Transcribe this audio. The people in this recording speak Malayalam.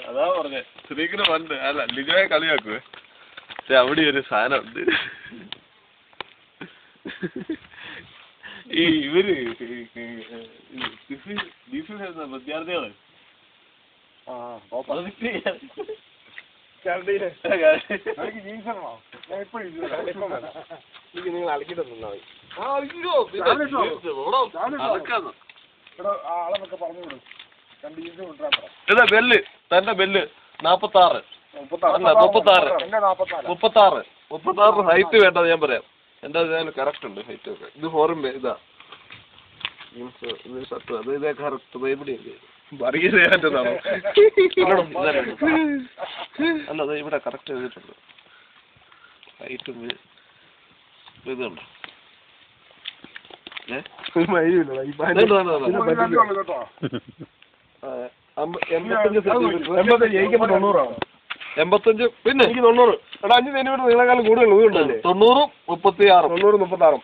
അതാ പറഞ്ഞേ സ്ത്രീക്കിന് പണ്ട് അല്ല ലിജോയെ കളിയാക്കുവേ പക്ഷെ അവിടെ ഒരു സാധനം ഉണ്ട് ഈ ഇവര് വിദ്യാർത്ഥികള് നിങ്ങൾ അലക്കിട്ടൊന്നാ ആളെന്നൊക്കെ പറഞ്ഞു വിടും ഇതാ ബെല്ല് തന്റെ ബെല്ല് 46 ഹൈറ്റ് വേണ്ടത് ഞാൻ പറയാം എന്റെ കറക്റ്റ് ഉണ്ട് ഹൈറ്റ് ഒക്കെ ഇത് ഫോറും ഇതാ ഷർട്ട് അത് ഇതേ കറക്റ്റ് ബൈബിളി അറിയാതാണോ അല്ല അത് ഇവിടെ കറക്റ്റ് എഴുതിയിട്ടുണ്ട് ഹൈറ്റും ഇതുണ്ട് എൺപത്തഞ്ച് പിന്നെ എനിക്ക് 90 എടാ 5 സെന്റിമീറ്റർ നീളക്കാലം കൂടുതൽ 90 36